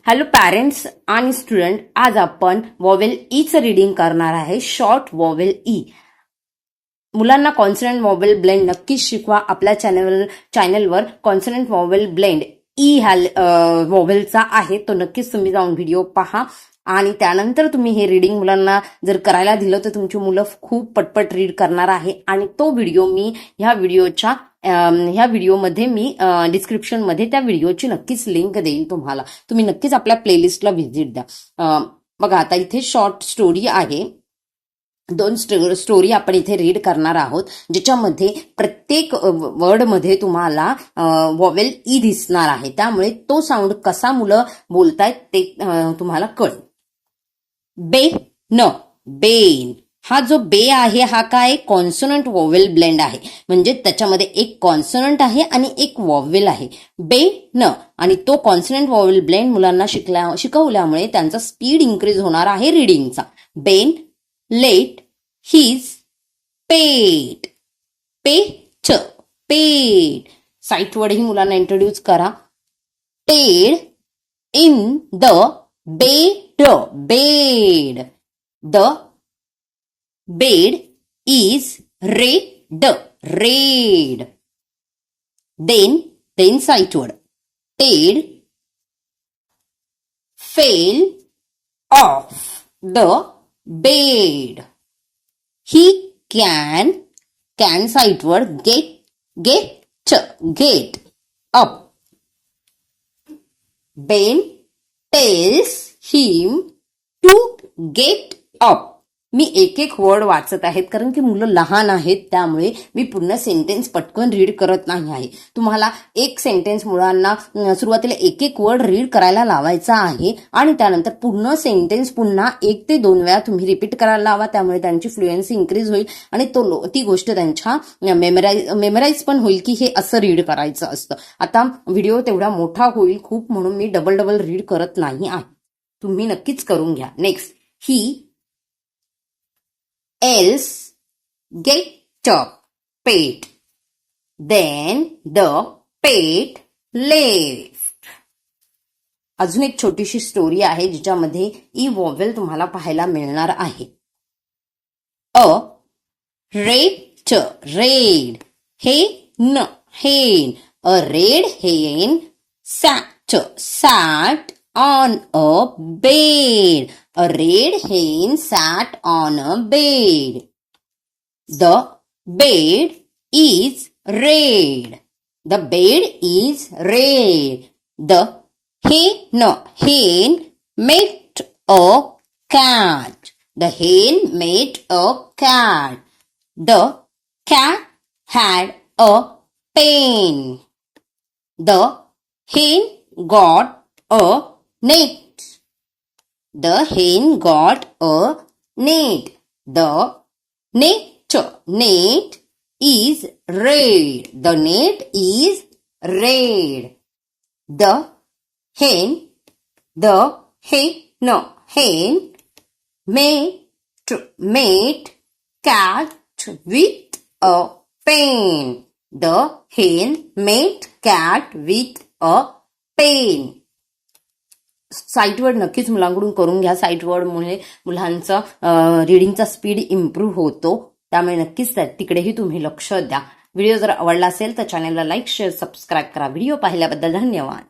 Hello parents आणि student, आज आपण वॉवेल ईचं रीडिंग करणार आहे. Short vowel E. मुलांना कॉन्सनंट वॉवेल ब्लेंड नक्कीच शिकवा. आपल्या चॅनलवर कॉन्सनंट वॉवेल ब्लेंड ई ह्या वॉवेलचा आहे, तो नक्कीच तुम्ही जाऊन व्हिडिओ पहा आणि त्यानंतर तुम्ही हे रीडिंग मुलांना जर करायला दिलं तर तुमची मुलं खूप पटपट रीड करणार आहे. आणि तो व्हिडिओ मी ह्या व्हिडिओमध्ये मी डिस्क्रिप्शनमध्ये त्या व्हिडिओची नक्कीच लिंक देईन तुम्हाला. तुम्ही नक्कीच आपल्या प्लेलिस्टला व्हिजिट द्या. बघा, आता इथे शॉर्ट स्टोरी आहे. 2 स्टोरी आपण इथे रीड करणार आहोत, ज्याच्यामध्ये प्रत्येक वर्डमध्ये तुम्हाला वॉवेल ई दिसणार आहे. त्यामुळे तो साऊंड कसा मुलं बोलतायत ते तुम्हाला कळेल. बे न बेन. हा जो बे आहे हा काय कॉन्सोनंट वॉवेल ब्लेंड आहे, म्हणजे त्याच्यामध्ये एक कॉन्सोनंट आहे आणि एक वॉवेल आहे. बे न. आणि तो कॉन्सोनंट वॉवेल ब्लेंड मुलांना शिकवल्यामुळे त्यांचा स्पीड इन्क्रीज होणार आहे रीडिंगचा. बेन लेट हिज पेट. पेट पेट. साईट वर्ड ही मुलांना इंट्रोड्यूस करा. Ted in the bed. Bed. The bed is red. Red. Then sight word. Ted fell off the bed. He can sight word get up. Ben tells him to get up. मी एक एक word वाचत आहेत कारण की मुलं लहान आहेत, त्यामुळे मी पूर्ण सेंटेन्स पटकन रीड करत नाही आहे. तुम्हाला एक सेंटेन्स मुलांना सुरुवातीला एक एक वर्ड रीड करायला लावायचा आहे आणि त्यानंतर पूर्ण सेंटेन्स पुन्हा 1 ते 2 वेळा तुम्ही रिपीट करायला लावा. त्यामुळे त्यांची फ्लुएन्सी इन्क्रीज होईल आणि ती गोष्ट त्यांच्या मेमराईज पण होईल की हे असं रीड करायचं असतं. आता व्हिडिओ तेवढा मोठा होईल खूप, म्हणून मी डबल रीड करत नाही आहे. तुम्ही नक्कीच करून घ्या. Next. He else get up pet. Then the pet left. अजून एक छोटीशी स्टोरी आहे जिच्यामध्ये ई वॉवेल तुम्हाला पाहायला मिळणार आहे. अ रेड रेड. हेन हेन. अ रेड हेन sat on a bed. A red hen sat on a bed. The bed is red. The bed is red. The hen met a cat. The hen met a cat. The cat had a pen. The hen got a net. The hen got a net. The net is red. The net is red. The hen made cat with a pen. The hen made cat with a pen. Site word नक्कीच मुलांकडून करून घ्या. Site वर्डमुळे मुलांचा रीडिंगचा speed improve होतो, त्यामुळे नक्कीच तिकडेही तुम्ही लक्ष द्या. व्हिडिओ जर आवडला असेल तर चॅनलला लाईक, शेअर, सबस्क्राईब करा. व्हिडिओ पाहिल्याबद्दल धन्यवाद.